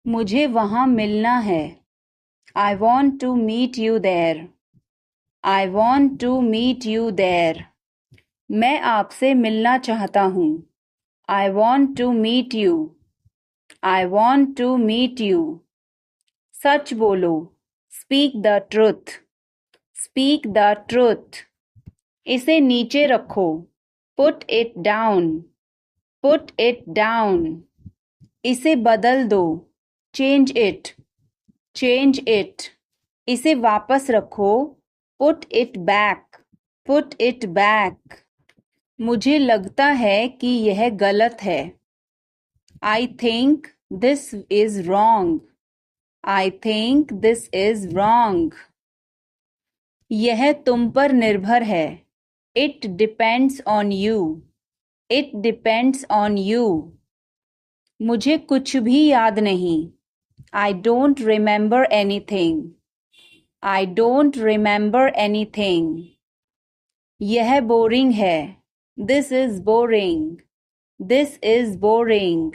मुझे वहाँ मिलना है। I want to meet you there. I want to meet you there. मैं आपसे मिलना चाहता हूँ। I want to meet you. I want to meet you. सच बोलो। Speak the truth. Speak the truth. इसे नीचे रखो। Put it down. Put it down. इसे बदल दो। Change it. Change it. इसे वापस रखो। Put it back. Put it back. मुझे लगता है कि यह गलत है। I think this is wrong. I think this is wrong. यह तुम पर निर्भर है। It depends on you. It depends on you. मुझे कुछ भी याद नहीं। I don't remember anything. I don't remember anything. यह बोरिंग है। This is boring. This is boring.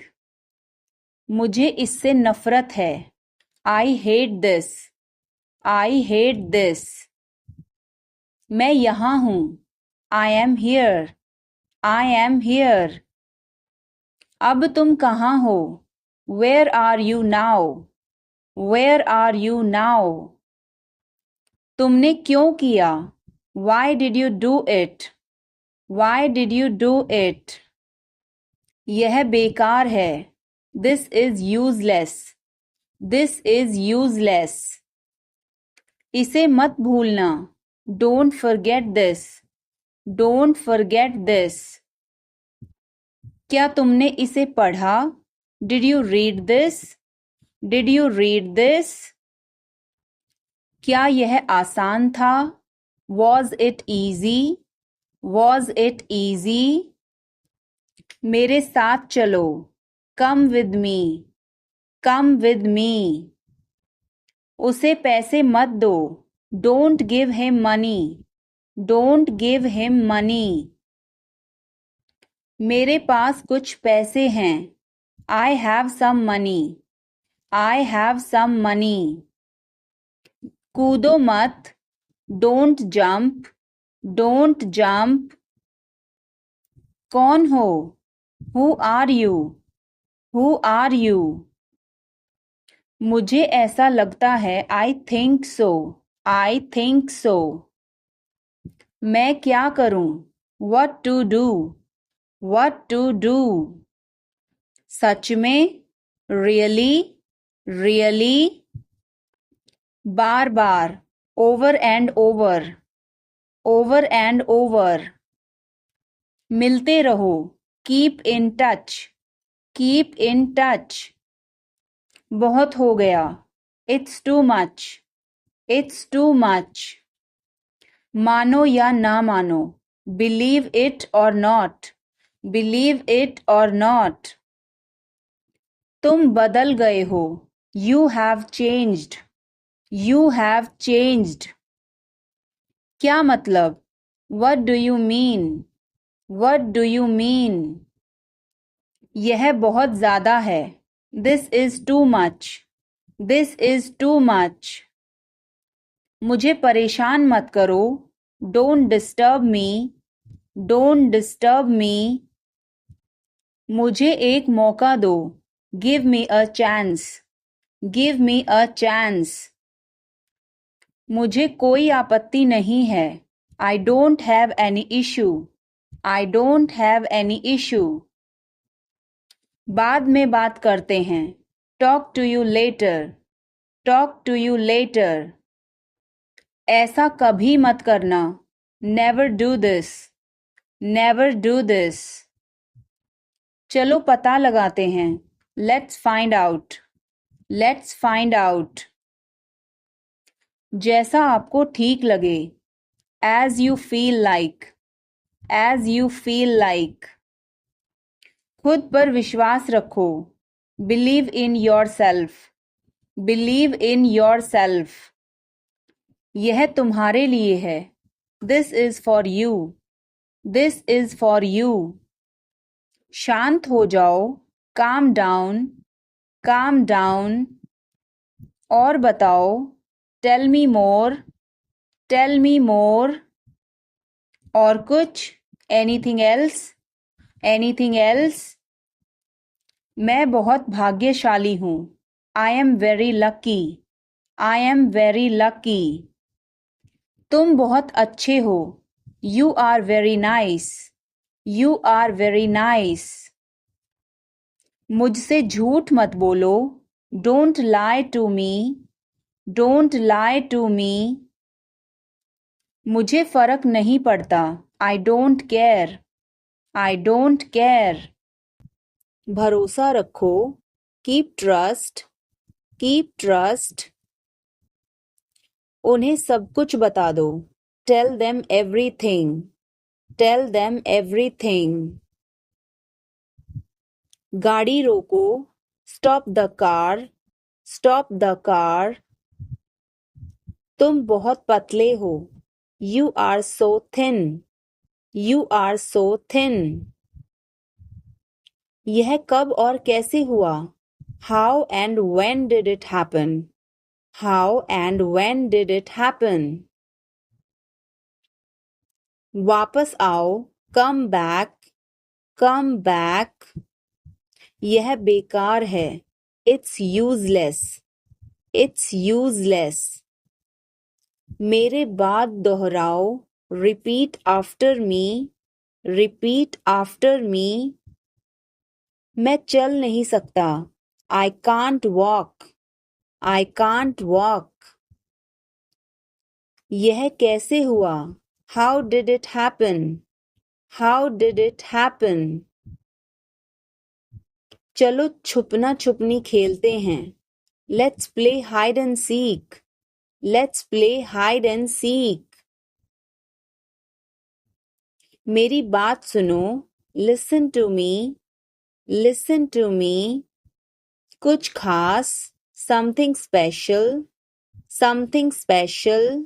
मुझे इससे नफरत है। I hate this. I hate this. मैं यहाँ हूँ। I am here. I am here. अब तुम कहाँ हो? Where are you now? Where are you now? तुमने क्यों किया? Why did you do it? Why did you do it? यह बेकार है। This is useless. This is useless. इसे मत भूलना। Don't forget this. Don't forget this. क्या तुमने इसे पढ़ा? Did you read this? Did you read this? क्या यह आसान था? Was it easy? Was it easy? मेरे साथ चलो। Come with me. Come with me. उसे पैसे मत दो। Don't give him money. Don't give him money. मेरे पास कुछ पैसे हैं। I have some money. I have some money. कूदो मत। Don't jump. Don't jump. कौन हो? Who are you? Who are you? मुझे ऐसा लगता है। I think so. I think so. मैं क्या करूं? What to do? What to do? सच में? Really? Really? Bar bar. Over and over. Over and over. मिलते रहो। Keep in touch. Keep in touch. बहुत हो गया। It's too much. It's too much. मानो या ना मानो। Believe it or not. Believe it or not. तुम बदल गए हो। You have changed. You have changed. क्या मतलब? What do you mean? What do you mean? यह बहुत ज़्यादा है। This is too much. This is too much. मुझे परेशान मत करो। Don't disturb me. Don't disturb me. मुझे एक मौका दो। Give me a chance. Give me a chance. मुझे कोई आपत्ति नहीं है। I don't have any issue. I don't have any issue. बाद में बात करते हैं। Talk to you later. Talk to you later. ऐसा कभी मत करना। Never do this. Never do this. चलो पता लगाते हैं। Let's find out. Let's find out. जैसा आपको ठीक लगे। As you feel like. As you feel like. खुद पर विश्वास रखो। Believe in yourself. Believe in yourself. यह तुम्हारे लिए है। This is for you. This is for you. शांत हो जाओ। Calm down. calm down, और बताओ, tell me more, tell me more, और कुछ, anything else, anything else, मैं बहुत भाग्यशाली हूँ, I am very lucky, I am very lucky, तुम बहुत अच्छे हो, you are very nice, you are very nice, मुझसे झूठ मत बोलो, don't lie to me, don't lie to me, मुझे फर्क नहीं पड़ता, I don't care, I don't care, भरोसा रखो, keep trust, keep trust, उन्हें सब कुछ बता दो, tell them everything, tell them everything, गाड़ी रोको, stop the car, stop the car, तुम बहुत पतले हो, you are so thin, you are so thin, यह कब और कैसे हुआ, how and when did it happen, how and when did it happen, वापस आओ, come back, come back, यह बेकार है, it's useless, it's useless, मेरे बाद दोहराओ, repeat after me, repeat after me, मैं चल नहीं सकता, I can't walk, I can't walk, यह कैसे हुआ, how did it happen, how did it happen, चलो छुपना छुपनी खेलते हैं, let's play hide and seek, let's play hide and seek, मेरी बात सुनो, listen to me, listen to me, कुछ खास, something special, something special,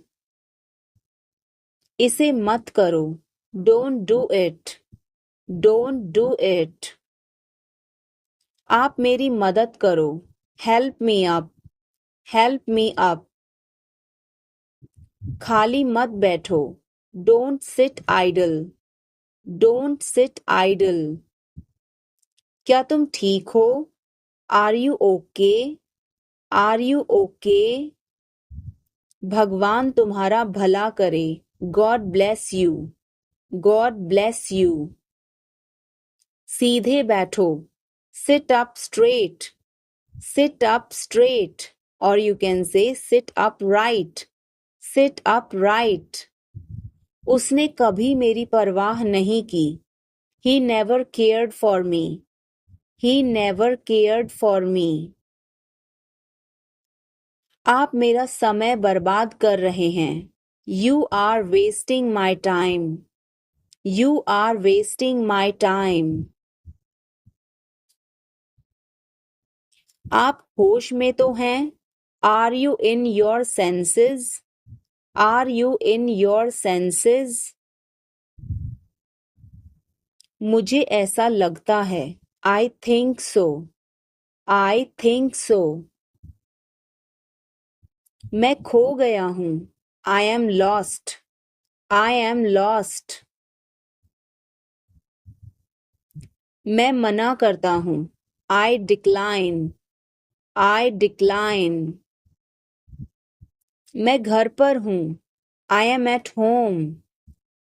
इसे मत करो, don't do it, don't do it, आप मेरी मदद करो, help me up, help me up, खाली मत बैठो, don't sit idle, don't sit idle, क्या तुम ठीक हो, are you okay, are you okay, भगवान तुम्हारा भला करे, God bless you, God bless you, सीधे बैठो, sit up straight, sit up straight, or you can say sit upright, sit upright, उसने कभी मेरी परवाह नहीं की, he never cared for me, he never cared for me, आप मेरा समय बर्बाद कर रहे हैं, you are wasting my time, you are wasting my time, आप होश में तो हैं, are you in your senses, are you in your senses, मुझे ऐसा लगता है, I think so, I think so, मैं खो गया हूँ, I am lost, I am lost, मैं मना करता हूँ, I decline, I decline, मैं घर पर हूँ, I am at home,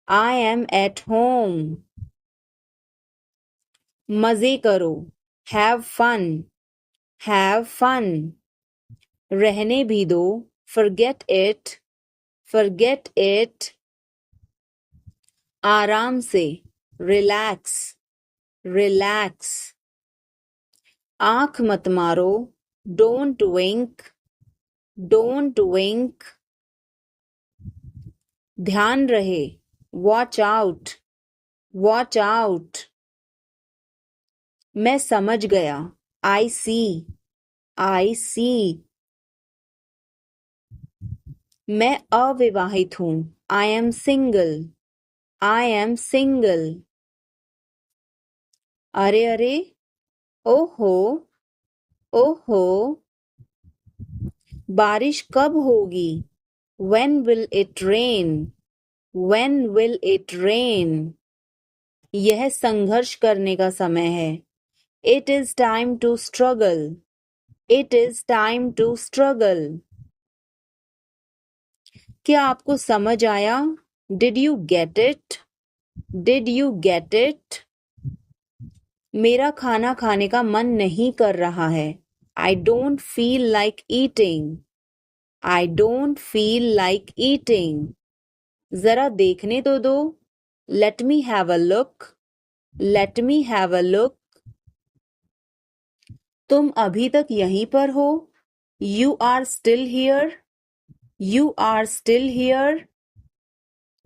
I am at home, मजे करो, have fun, have fun, रहने भी दो, forget it, forget it, आराम से, relax, relax, आँख मत मारो, don't wink, don't wink, ध्यान रहे, watch out, watch out, मैं समझ गया, I see, I see, मैं अविवाहित हूँ, I am single, I am single, अरे अरे, ओहो, ओहो, बारिश कब होगी? When will it rain? When will it rain? यह संघर्ष करने का समय है. It is time to struggle. It is time to struggle. क्या आपको समझ आया? Did you get it? Did you get it? मेरा खाना खाने का मन नहीं कर रहा है. I don't feel like eating. I don't feel like eating. जरा देखने तो दो. Let me have a look. Let me have a look. तुम अभी तक यहीं पर हो? You are still here. You are still here.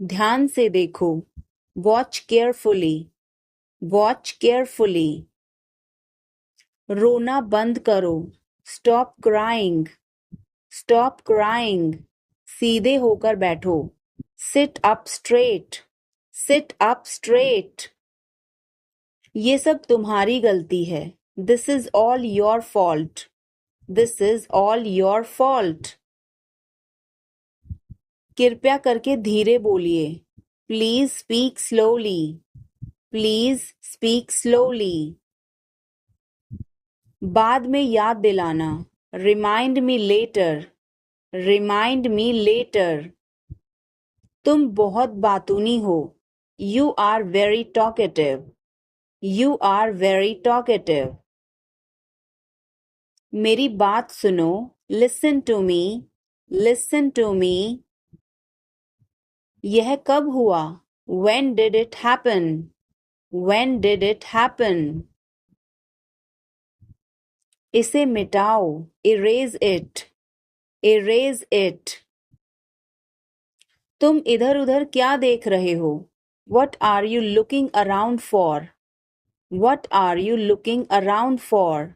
ध्यान से देखो. Watch carefully. Watch carefully. रोना बंद करो. Stop crying. Stop crying. सीधे होकर बैठो. Sit up straight. Sit up straight. ये सब तुम्हारी गलती है. This is all your fault. This is all your fault. कृपया करके धीरे बोलिए. Please speak slowly. Please speak slowly. बाद में याद दिलाना. Remind me later. Remind me later. तुम बहुत बातूनी हो. You are very talkative. You are very talkative. मेरी बात सुनो. Listen to me. Listen to me. यह कब हुआ? When did it happen? When did it happen? इसे मिटाओ. Erase it. Erase it. तुम इधर उधर क्या देख रहे हो? What are you looking around for? What are you looking around for?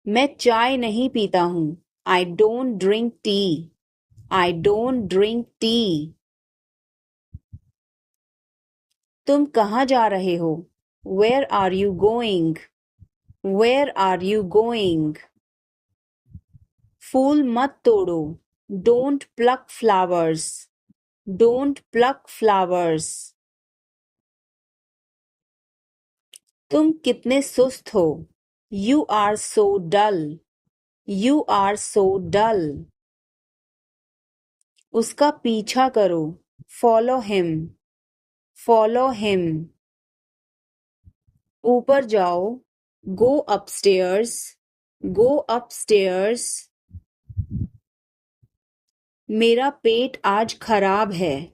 मैं चाय नहीं पीता हूँ. I don't drink tea. I don't drink tea. तुम कहाँ जा रहे हो? Where are you going? Where are you going? फूल मत तोड़ो. Don't pluck flowers. Don't pluck flowers. तुम कितने सुस्त हो. You are so dull. You are so dull. उसका पीछा करो. Follow him. Follow him. ऊपर जाओ. Go upstairs. Go upstairs. मेरा पेट आज खराब है.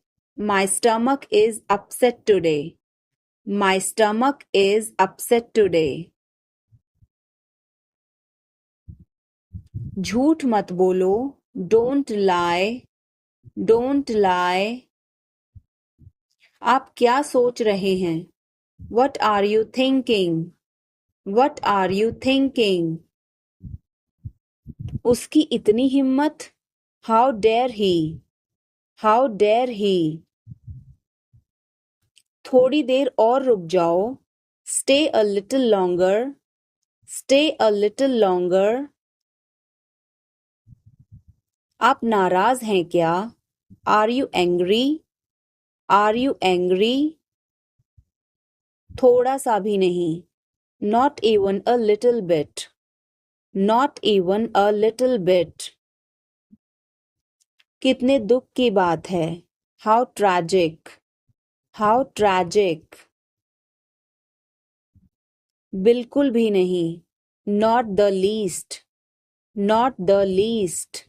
My stomach is upset today. My stomach is upset today. झूठ मत बोलो. Don't lie. Don't lie. आप क्या सोच रहे हैं? What are you thinking? What are you thinking? उसकी इतनी हिम्मत. How dare he? How dare he? थोड़ी देर और रुक जाओ. Stay a little longer. Stay a little longer. आप नाराज हैं क्या? Are you angry? Are you angry? थोड़ा सा भी नहीं. Not even a little bit. Not even a little bit. कितने दुख की बात है. How tragic. How tragic. बिल्कुल भी नहीं. Not the least. Not the least.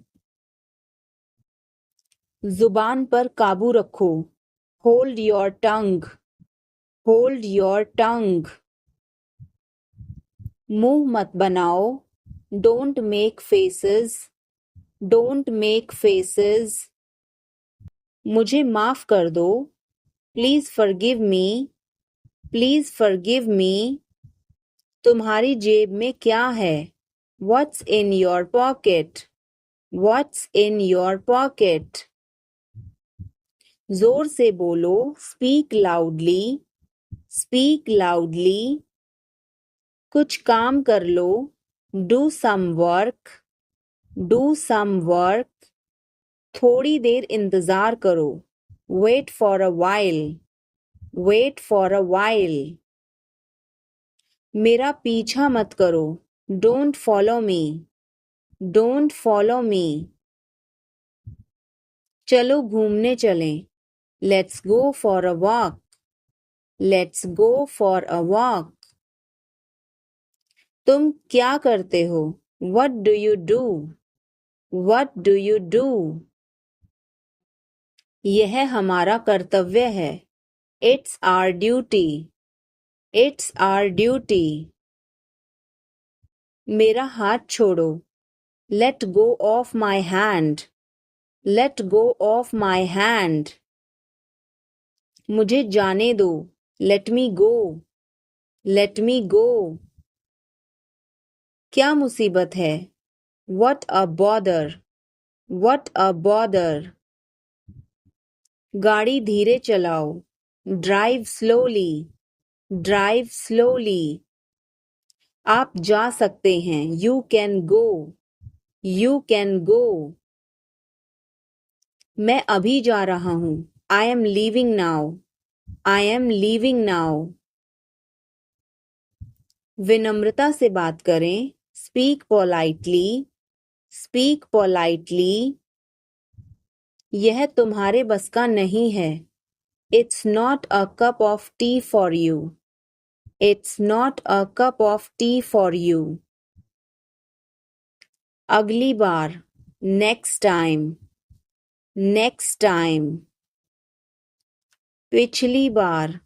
जुबान पर काबू रखो. Hold your tongue. Hold your tongue. मुंह मत बनाओ. Don't make faces. Don't make faces. मुझे माफ कर दो. Please forgive me. Please forgive me. तुम्हारी जेब में क्या है? What's in your pocket? What's in your pocket? जोर से बोलो. Speak loudly. Speak loudly. कुछ काम कर लो, do some work, do some work. थोड़ी देर इंतजार करो, wait for a while, wait for a while. मेरा पीछा मत करो, don't follow me, don't follow me. चलो घूमने चलें, let's go for a walk, let's go for a walk. तुम क्या करते हो, what do you do, what do you do. यह हमारा कर्तव्य है, it's our duty, it's our duty. मेरा हाथ छोड़ो, let go of my hand, let go of my hand. मुझे जाने दो, let me go, let me go. क्या मुसीबत है, what a bother, what a bother. गाड़ी धीरे चलाओ, drive slowly, drive slowly. आप जा सकते हैं, you can go, you can go. मैं अभी जा रहा हूँ, I am leaving now, I am leaving now. विनम्रता से बात करें, speak politely, speak politely. यह तुम्हारे बस का नहीं है, it's not a cup of tea for you, it's not a cup of tea for you. अगली बार, next time, next time. पिछली बार,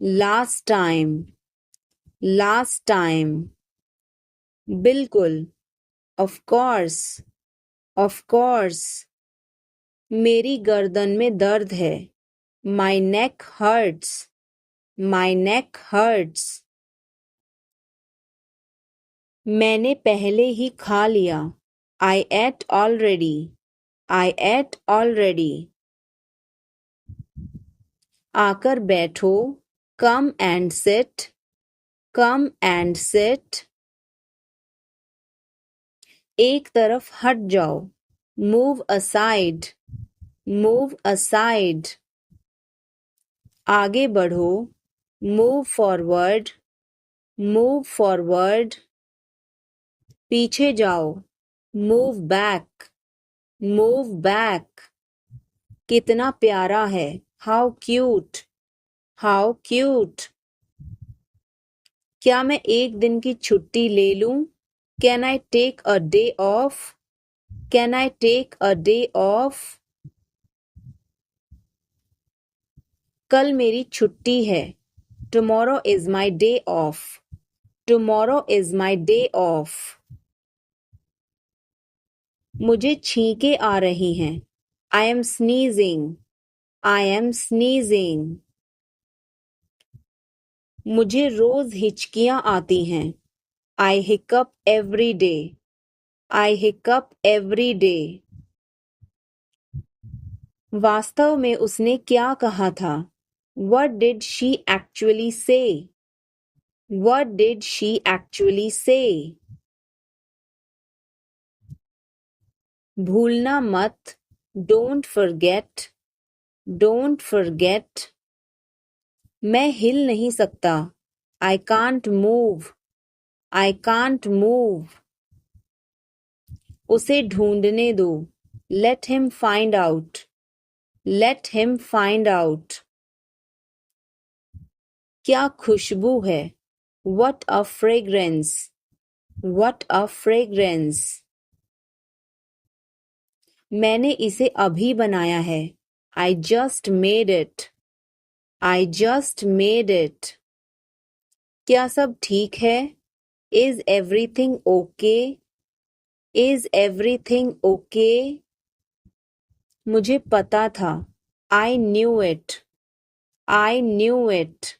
last time, last time. बिल्कुल, of course, of course. मेरी गर्दन में दर्द है, my neck hurts, my neck hurts. मैंने पहले ही खा लिया, I ate already, I ate already. आकर बैठो, come and sit, come and sit. एक तरफ हट जाओ, move aside, move aside. आगे बढ़ो, move forward, move forward. पीछे जाओ, move back, move back. कितना प्यारा है, how cute, how cute. क्या मैं एक दिन की छुट्टी ले लूं? Can I take a day off? Can I take a day off? कल मेरी छुट्टी है, tomorrow is my day off, tomorrow is my day off. मुझे छींकें आ रही हैं, I am sneezing, I am sneezing. मुझे रोज हिचकियां आती हैं, I hiccup every day, I hiccup every day. वास्तव में उसने क्या कहा था, what did she actually say, what did she actually say. भूलना मत, don't forget, don't forget. मैं हिल नहीं सकता, I can't move, I can't move. उसे ढूंढने दो, let him find out, let him find out. क्या खुशबू है, what a fragrance, what a fragrance. मैंने इसे अभी बनाया है, I just made it, I just made it. क्या सब ठीक है, is everything okay, is everything okay. मुझे पता था, I knew it, I knew it.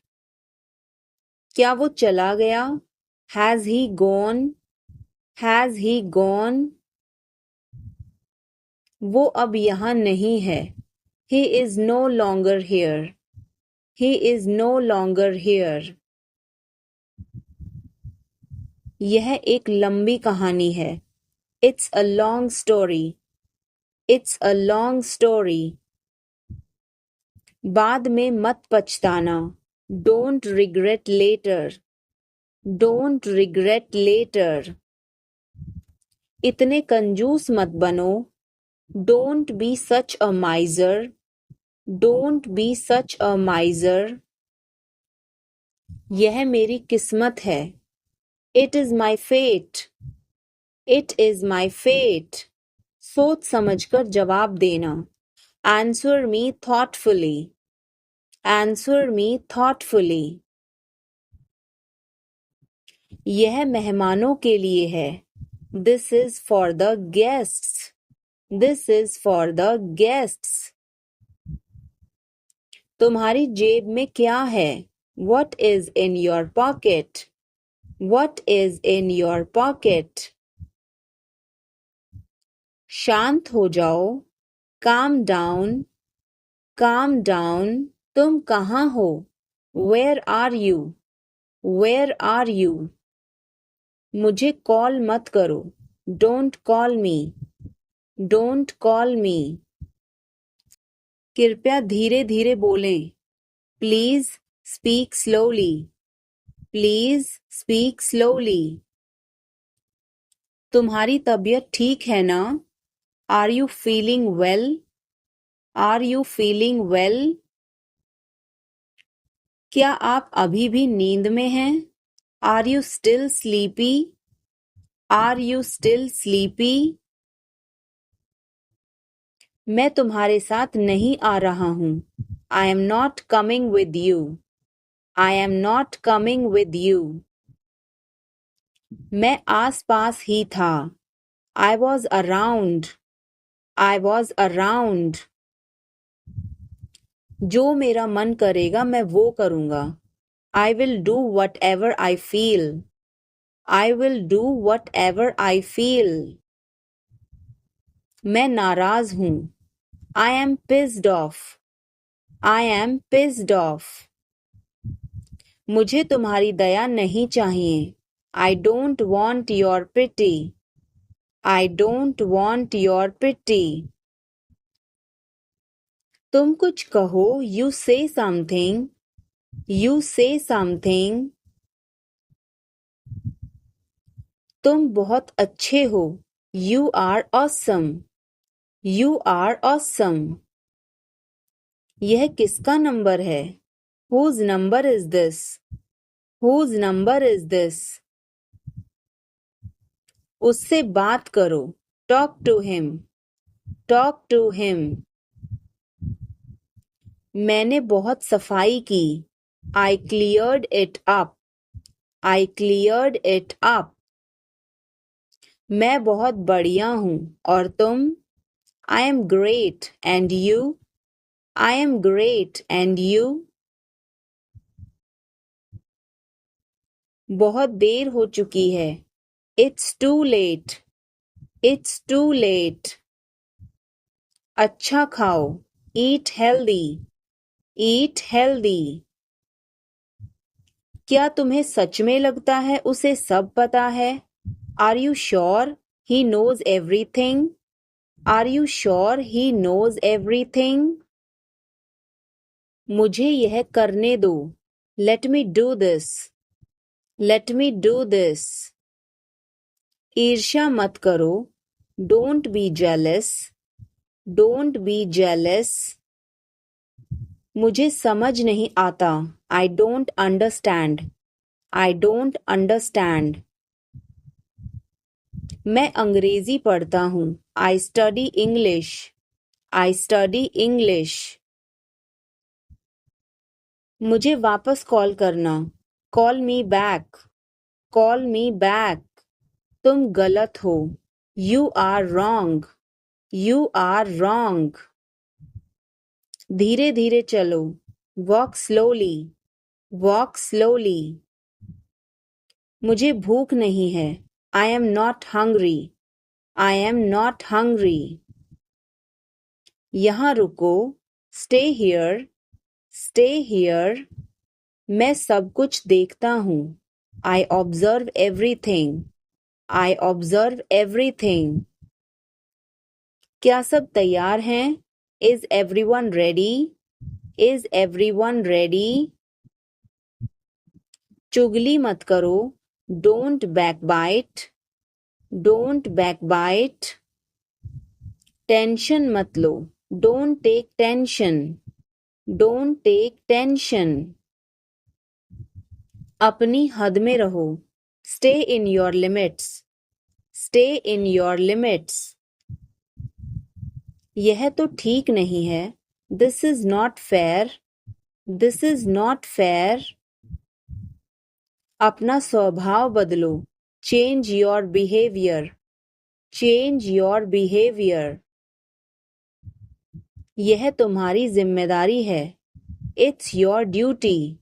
क्या वो चला गया, has he gone, has he gone. वो अब यहाँ नहीं है, he is no longer here, he is no longer here. यह एक लंबी कहानी है। It's a long story. It's a long story. बाद में मत पछताना। Don't regret later. Don't regret later. इतने कंजूस मत बनो। Don't be such a miser. Don't be such a miser. यह मेरी किस्मत है। It is my fate. It is my fate. सोच समझकर जवाब देना। Answer me thoughtfully. Answer me thoughtfully. यह मेहमानों के लिए है। This is for the guests. This is for the guests. तुम्हारी जेब में क्या है? What is in your pocket? What is in your pocket? शांत हो जाओ। Calm down. Calm down. तुम कहाँ हो? Where are you? Where are you? मुझे कॉल मत करो। Don't call me. Don't call me. कृपया धीरे धीरे बोलें। Please speak slowly. Please speak slowly. तुम्हारी तबीयत ठीक है ना? Are you feeling well? Are you feeling well? क्या आप अभी भी नींद में हैं? Are you still sleepy? Are you still sleepy? मैं तुम्हारे साथ नहीं आ रहा हूँ। I am not coming with you. I am not coming with you. मैं आस-पास ही था। I was around. I was around. जो मेरा मन करेगा मैं वो करूँगा। I will do whatever I feel. I will do whatever I feel. मैं नाराज हूँ। I am pissed off. I am pissed off. मुझे तुम्हारी दया नहीं चाहिए। I don't want your pity. I don't want your pity. तुम कुछ कहो। You say something. You say something. तुम बहुत अच्छे हो। You are awesome. You are awesome. यह किसका नंबर है? Whose number is this? Whose number is this? उससे बात करो। Talk to him. Talk to him. मैंने बहुत सफाई की। I cleared it up. I cleared it up. मैं बहुत बढ़िया हूँ और तुम? I am great and you? I am great and you? बहुत देर हो चुकी है। It's too late. It's too late. अच्छा खाओ। Eat healthy. Eat healthy. क्या तुम्हें सच में लगता है उसे सब पता है? Are you sure he knows everything? Are you sure he knows everything? मुझे यह करने दो। Let me do this. Let me do this. ईर्ष्या मत करो। Don't be jealous. Don't be jealous. मुझे समझ नहीं आता। I don't understand. I don't understand. मैं अंग्रेजी पढ़ता हूँ। I study English. I study English. मुझे वापस कॉल करना। Call me back. Call me back. तुम गलत हो। You are wrong. You are wrong. धीरे धीरे चलो। Walk slowly. Walk slowly. मुझे भूख नहीं है। I am not hungry. I am not hungry. यहाँ रुको। Stay here. Stay here. मैं सब कुछ देखता हूँ। I observe everything. I observe everything. क्या सब तैयार हैं? Is everyone ready? Is everyone ready? चुगली मत करो. Don't backbite. Don't backbite. Tension मत लो. Don't take tension. Don't take tension. अपनी हद में रहो. Stay in your limits. Stay in your limits. यह तो ठीक नहीं है. This is not fair. This is not fair. अपना स्वभाव बदलो. Change your behavior. Change your behavior. यह तुम्हारी जिम्मेदारी है. It's your duty.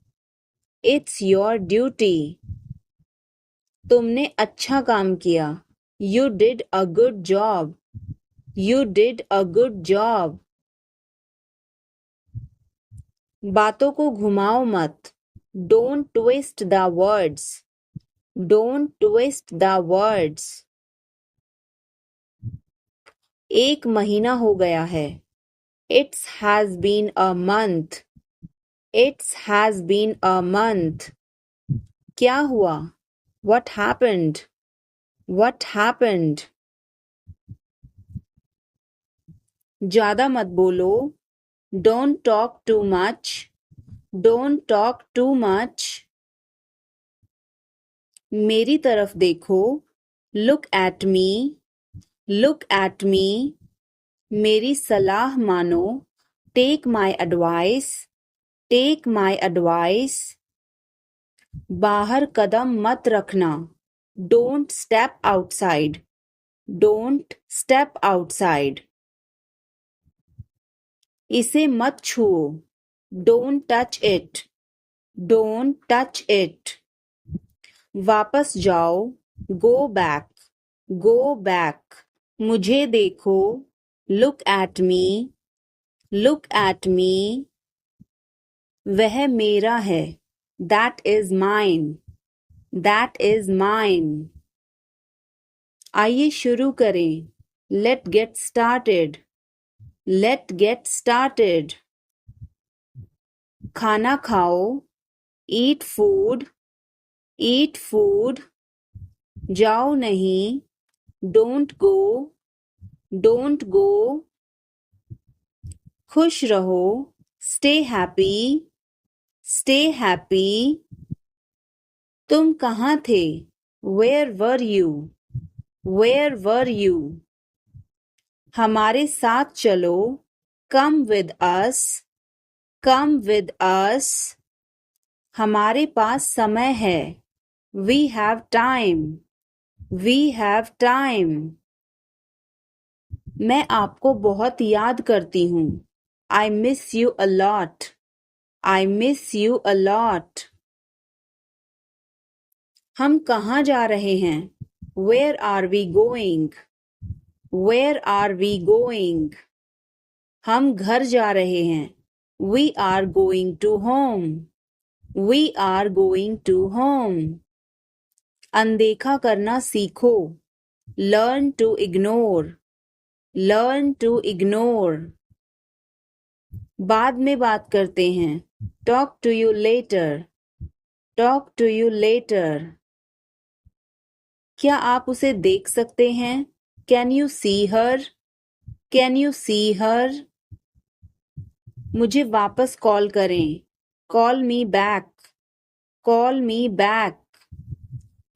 It's your duty. तुमने अच्छा काम किया. You did a good job. You did a good job. बातों को घुमाओ मत. Don't twist the words. Don't twist the words. एक महीना हो गया है. It has been a month. It has been a month. क्या हुआ? What happened? What happened? ज़्यादा मत बोलो. Don't talk too much. Don't talk too much. मेरी तरफ देखो. Look at me. Look at me. मेरी सलाह मानो. Take my advice. Take my advice. बाहर कदम मत रखना. Don't step outside. Don't step outside. इसे मत छुओ. Don't touch it. Don't touch it. वापस जाओ. Go back. Go back. मुझे देखो. Look at me. Look at me. वह मेरा है. That is mine. That is mine. आइए शुरू करें. Let's get started. Let's get started. खाना खाओ. Eat food. Eat food. जाओ नहीं. Don't go. Don't go. खुश रहो. Stay happy. Stay happy. तुम कहाँ थे? Where were you? Where were you? हमारे साथ चलो. Come with us. Come with us. हमारे पास समय है. We have time. We have time. मैं आपको बहुत याद करती हूँ. I miss you a lot. I miss you a lot. हम कहाँ जा रहे हैं? Where are we going? Where are we going? हम घर जा रहे हैं. We are going to home. We are going to home. अनदेखा करना सीखो. Learn to ignore. Learn to ignore. बाद में बात करते हैं. Talk to you later. Talk to you later. क्या आप उसे देख सकते हैं? Can you see her? Can you see her? मुझे वापस कॉल करें. Call me back. Call me back.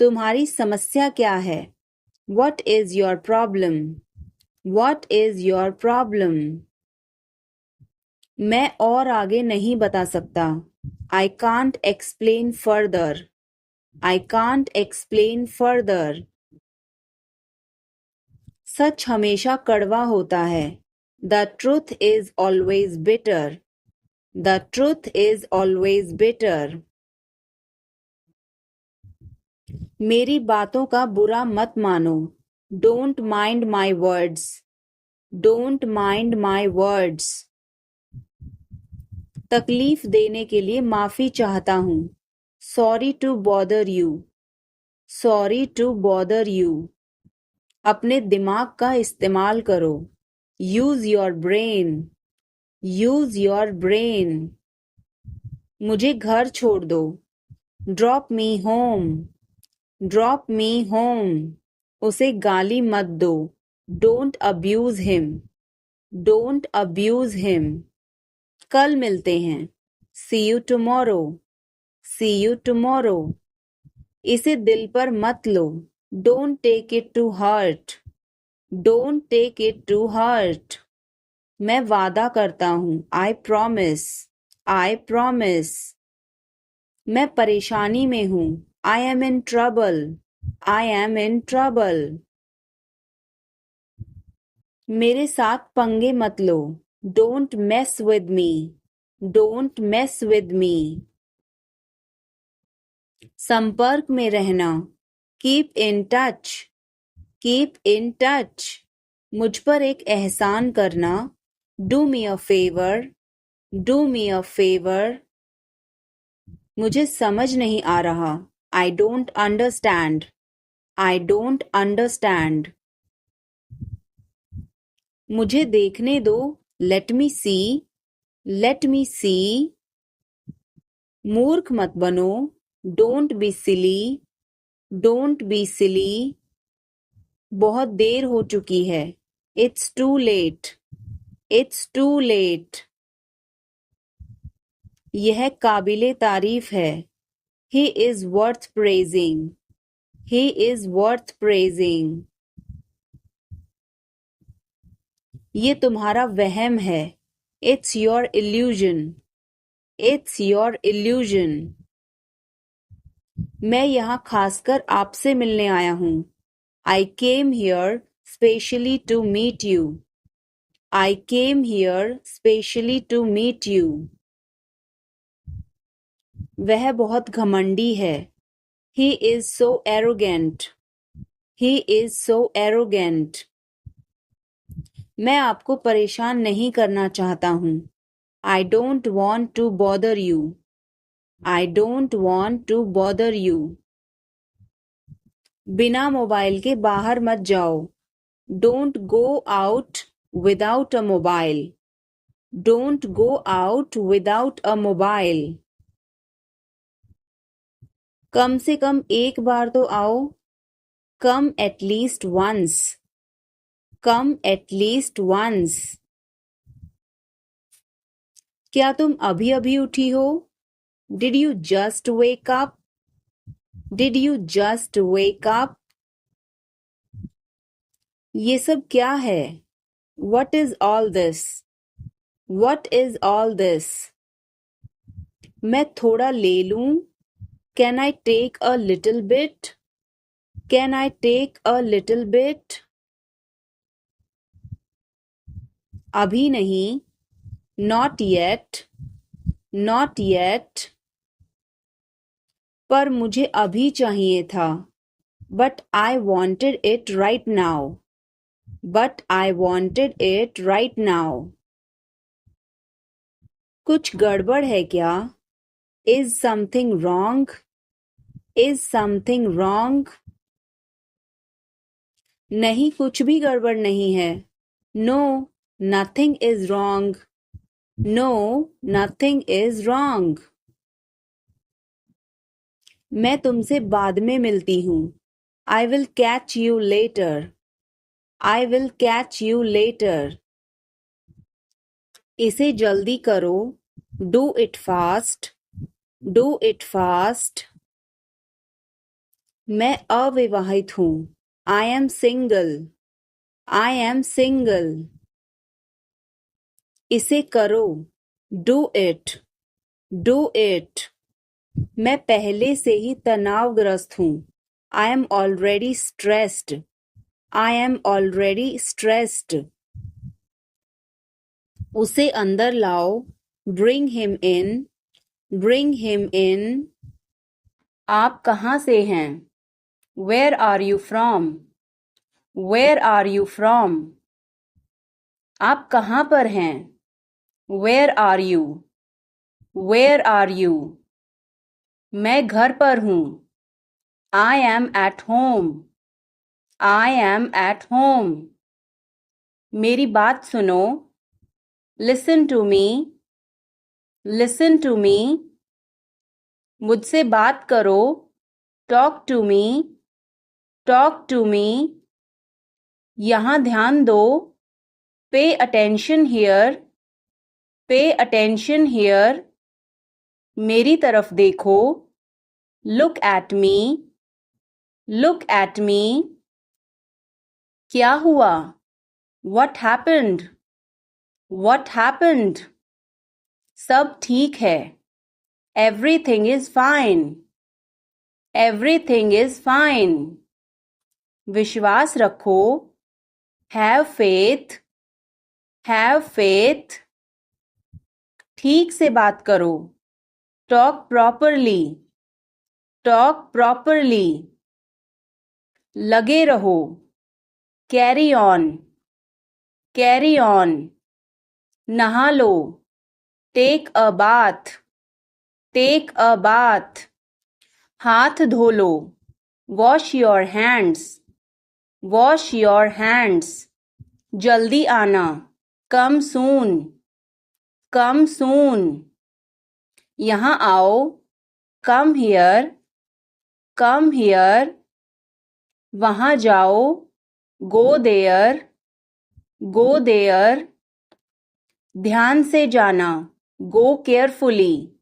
तुम्हारी समस्या क्या है? What is your problem? What is your problem? मैं और आगे नहीं बता सकता. I can't explain further. I can't explain further. सच हमेशा कड़वा होता है. The truth is always bitter. The truth is always bitter. मेरी बातों का बुरा मत मानो. Don't mind my words. Don't mind my words. तकलीफ देने के लिए माफी चाहता हूँ. Sorry to bother you. Sorry to bother you. अपने दिमाग का इस्तेमाल करो। Use your brain. Use your brain. मुझे घर छोड़ दो। Drop me home. Drop me home. उसे गाली मत दो। Don't abuse him. Don't abuse him. कल मिलते हैं। See you tomorrow. See you tomorrow. इसे दिल पर मत लो। Don't take it to heart. Don't take it to heart. मैं वादा करता हूँ। I promise. I promise. मैं परेशानी में हूँ। I am in trouble. I am in trouble. मेरे साथ पंगे मत लो। Don't mess with me. Don't mess with me. संपर्क में रहना। Keep in touch. Keep in touch. मुझ पर एक एहसान करना। Do me a favour. Do me a favour. मुझे समझ नहीं आ रहा। I don't understand. I don't understand. मुझे देखने दो। Let me see. Let me see. मूर्ख मत बनो। Don't be silly. Don't be silly. बहुत देर हो चुकी है। It's too late. It's too late. यह काबिले तारीफ है। He is worth praising. He is worth praising. ये तुम्हारा वहम है। It's your illusion. It's your illusion. मैं यहाँ खासकर आपसे मिलने आया हूँ। I came here specially to meet you. I came here specially to meet you. वह बहुत घमंडी है। He is so arrogant. He is so arrogant. मैं आपको परेशान नहीं करना चाहता हूँ। I don't want to bother you. I don't want to bother you. बिना मोबाइल के बाहर मत जाओ। Don't go out without a mobile. Don't go out without a mobile. कम से कम एक बार तो आओ। Come at least once. Come at least once. क्या तुम अभी अभी उठी हो? Did you just wake up? Did you just wake up? ये सब क्या है? What is all this? What is all this? मैं थोड़ा ले लूं? Can I take a little bit? Can I take a little bit? अभी नहीं। Not yet. Not yet. पर मुझे अभी चाहिए था। But I wanted it right now. But I wanted it right now. कुछ गड़बड़ है क्या? Is something wrong? Is something wrong? नहीं, कुछ भी गड़बड़ नहीं है। No, nothing is wrong. No, nothing is wrong. मैं तुमसे बाद में मिलती हूँ। I will catch you later. I will catch you later. इसे जल्दी करो। Do it fast. Do it fast. मैं अविवाहित हूँ। I am single. I am single. इसे करो। Do it. Do it. मैं पहले से ही तनावग्रस्त हूँ। I am already stressed. I am already stressed. उसे अंदर लाओ। Bring him in. Bring him in. आप कहाँ से हैं? Where are you from? Where are you from? आप कहाँ पर हैं? Where are you? Where are you? मैं घर पर हूँ। I am at home. I am at home. मेरी बात सुनो. Listen to me. Listen to me. मुझसे बात करो. Talk to me. Talk to me. यहाँ ध्यान दो. Pay attention here. Pay attention here. मेरी तरफ देखो. Look at me. Look at me. क्या हुआ? What happened? What happened? सब ठीक है. Everything is fine. Everything is fine. विश्वास रखो. Have faith. Have faith. ठीक से बात करो. Talk properly. Talk properly. लगे रहो. Carry on. Carry on. नहा लो. Take a bath. Take a bath. हाथ धो लो. Wash your hands. Wash your hands. जल्दी आना. Come soon. Come soon. यहाँ आओ. Come here. Come here. वहाँ जाओ. Go there. Go there. ध्यान से जाना. Go carefully.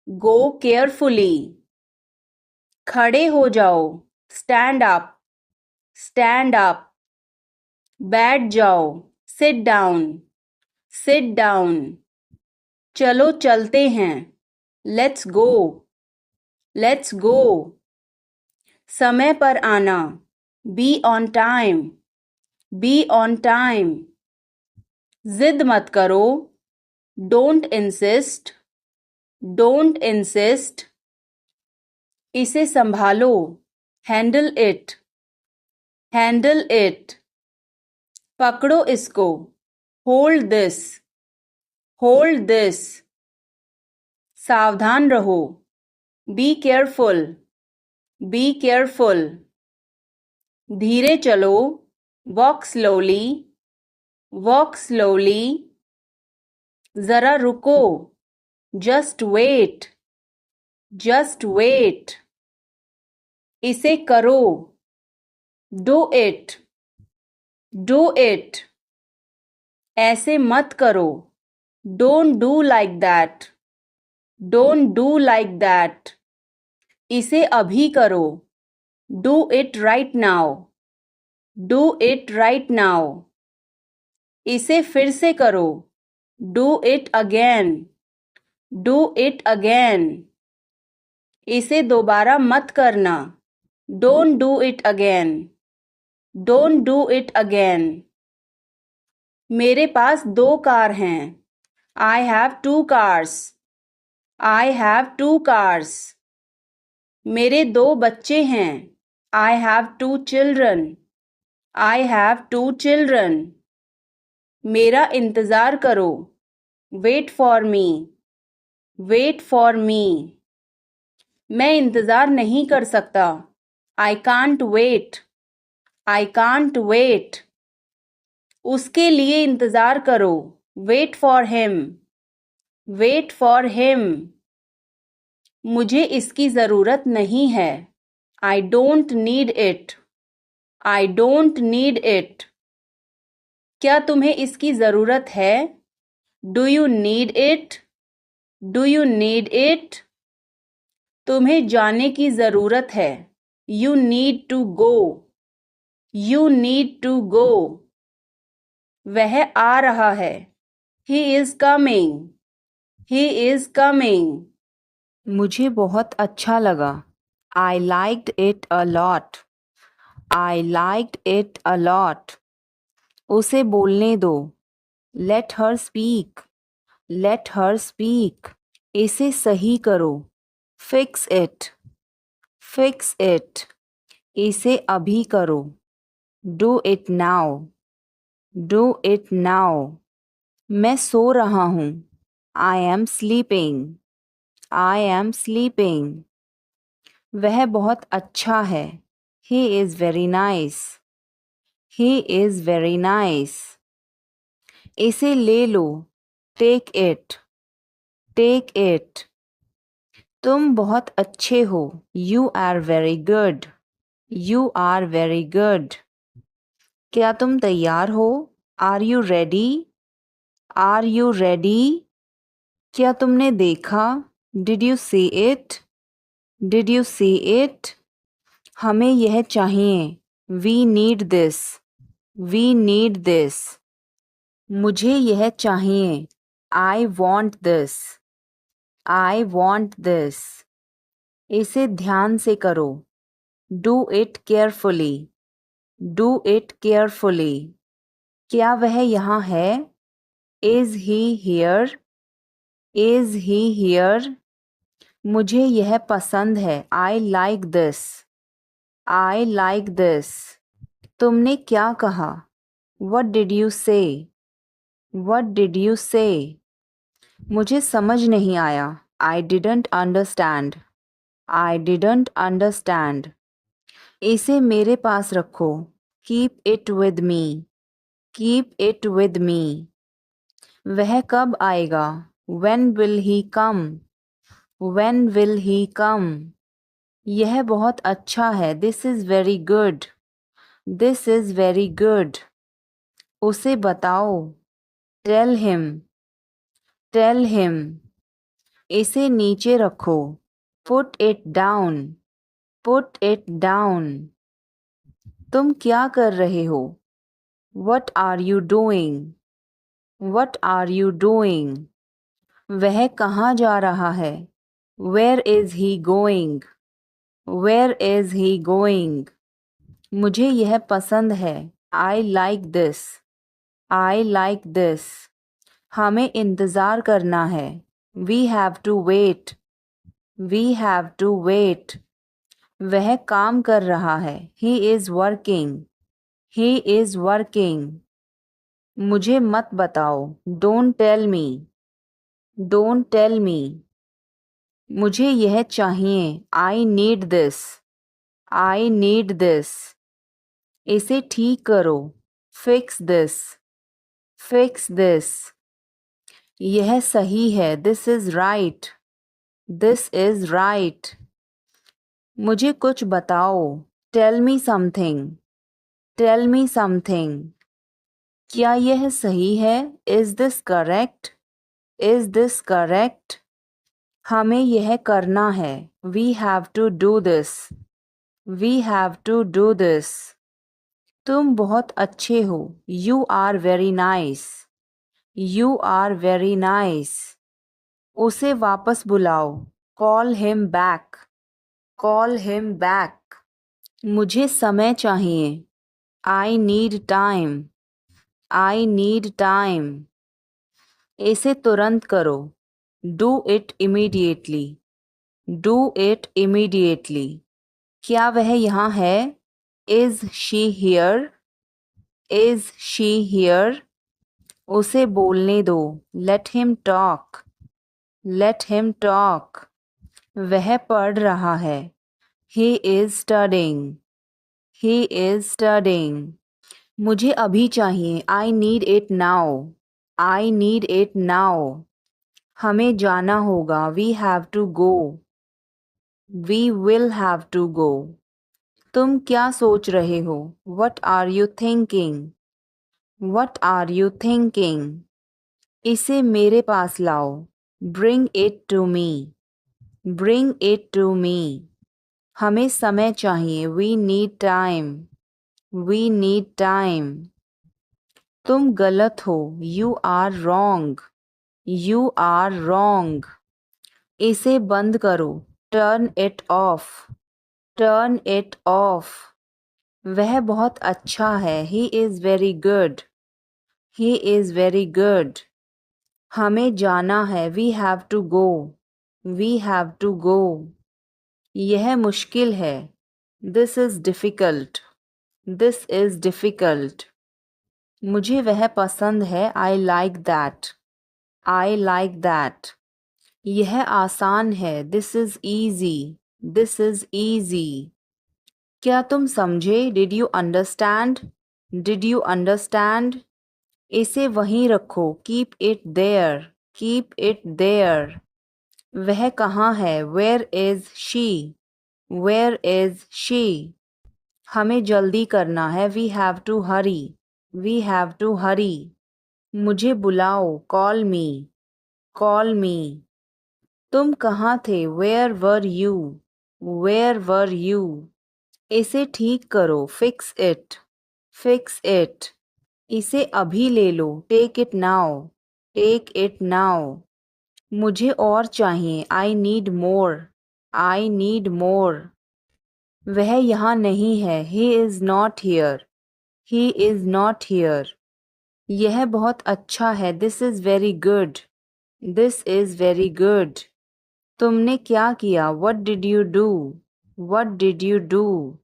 Go carefully. खड़े हो जाओ. Stand up. Stand up. बैठ जाओ. Sit down. Sit down. चलो चलते हैं. Let's go. Let's go. समय पर आना. Be on time. Be on time. जिद मत करो. Don't insist. Don't insist. इसे संभालो. Handle it. Handle it. पकड़ो इसको. Hold this. Hold this. सावधान रहो. Be careful. Be careful. धीरे चलो. Walk slowly. Walk slowly. जरा रुको. Just wait. Just wait. इसे करो. Do it. Do it. ऐसे मत करो. Don't do like that. Don't do like that. इसे अभी करो. Do it right now. Do it right now. इसे फिर से करो. Do it again. Do it again. इसे दोबारा मत करना. Don't do it again. Don't do it again. मेरे पास 2 कार हैं. I have 2 cars. I have 2 cars. मेरे 2 बच्चे हैं. I have 2 children. I have 2 children. मेरा इंतज़ार करो. Wait for me. Wait for me. मैं इंतज़ार नहीं कर सकता. I can't wait. I can't wait. उसके लिए इंतज़ार करो. Wait for him. Wait for him. मुझे इसकी ज़रूरत नहीं है. I don't need it. I don't need it. क्या तुम्हें इसकी ज़रूरत है? Do you need it? Do you need it? तुम्हें जाने की ज़रूरत है. You need to go. You need to go. वह आ रहा है. He is coming. He is coming. मुझे बहुत अच्छा लगा. I liked it a lot. I liked it a lot. उसे बोलने दो. Let her speak. Let her speak. इसे सही करो. Fix it. Fix it. इसे अभी करो. Do it now. Do it now. मैं सो रहा हूँ. I am sleeping. I am sleeping. वह बहुत अच्छा है। He is very nice. He is very nice. इसे ले लो। Take it. Take it. तुम बहुत अच्छे हो। You are very good. You are very good. क्या तुम तैयार हो? Are you ready? Are you ready? क्या तुमने देखा? Did you see it? Did you see it? हमें यह चाहिए। We need this. We need this. मुझे यह चाहिए। I want this. I want this. इसे ध्यान से करो। Do it carefully. Do it carefully. क्या वह यहाँ है? Is he here? Is he here? मुझे यह पसंद है। I like this. I like this. तुमने क्या कहा? What did you say? What did you say? मुझे समझ नहीं आया। I didn't understand. I didn't understand. इसे मेरे पास रखो। Keep it with me. Keep it with me. वह कब आएगा? When will he come? When will he come? यह बहुत अच्छा है। This is very good. This is very good. उसे बताओ। Tell him. Tell him. इसे नीचे रखो। Put it down. Put it down. तुम क्या कर रहे हो? What are you doing? What are you doing? वह कहाँ जा रहा है? Where is he going? Where is he going? मुझे यह पसंद है। I like this. I like this. हमें इंतज़ार करना है। We have to wait. We have to wait. वह काम कर रहा है। He is working. He is working. मुझे मत बताओ। Don't tell me. Don't tell me. मुझे यह चाहिए। I need this. I need this. इसे ठीक करो। Fix this. Fix this. यह सही है। This is right. This is right. मुझे कुछ बताओ। Tell me something. Tell me something. क्या यह सही है? Is this correct? Is this correct? हमें यह करना है। We have to do this. We have to do this. तुम बहुत अच्छे हो। You are very nice. You are very nice. उसे वापस बुलाओ। Call him back. Call him back. मुझे समय चाहिए। I need time. I need time. इसे तुरंत करो। Do it immediately. Do it immediately. क्या वह यहाँ है? Is she here? Is she here? उसे बोलने दो। Let him talk. Let him talk. वह पढ़ रहा है। He is studying. He is studying. मुझे अभी चाहिए। I need it now. I need it now. हमें जाना होगा। We have to go. We will have to go. तुम क्या सोच रहे हो? What are you thinking? What are you thinking? इसे मेरे पास लाओ। Bring it to me. Bring it to me. हमें समय चाहिए। We need time. We need time. तुम गलत हो। You are wrong. You are wrong. इसे बंद करो। Turn it off. Turn it off. वह बहुत अच्छा है। He is very good. He is very good. हमें जाना है। We have to go. We have to go. यह मुश्किल है। This is difficult. This is difficult. मुझे वह पसंद है। I like that. I like that. यह आसान है। This is easy. This is easy. क्या तुम समझे? Did you understand? Did you understand? इसे वहीं रखो. Keep it there. Keep it there. वह कहाँ है? Where is she? Where is she? हमें जल्दी करना है. We have to hurry. We have to hurry. मुझे बुलाओ. Call me. Call me. तुम कहाँ थे? Where were you? Where were you? इसे ठीक करो. Fix it. Fix it. इसे अभी ले लो. Take it now. Take it now. मुझे और चाहिए. I need more. I need more. वह यहाँ नहीं है. He is not here. He is not here. यह बहुत अच्छा है. This is very good. This is very good. तुमने क्या किया? What did you do? What did you do?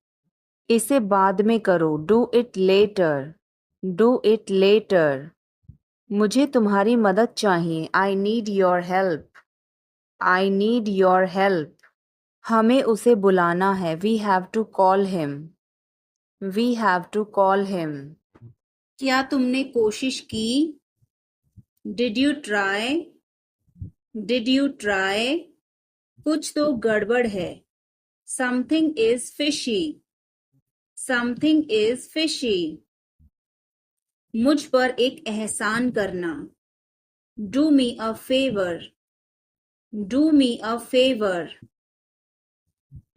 इसे बाद में करो. Do it later. Do it later. मुझे तुम्हारी मदद चाहिए. I need your help. I need your help. हमें उसे बुलाना है. We have to call him. We have to call him. क्या तुमने कोशिश की? Did you try? Did you try? कुछ तो गड़बड़ है. Something is fishy. Something is fishy. मुझ पर एक एहसान करना. Do me a favor. Do me a favor.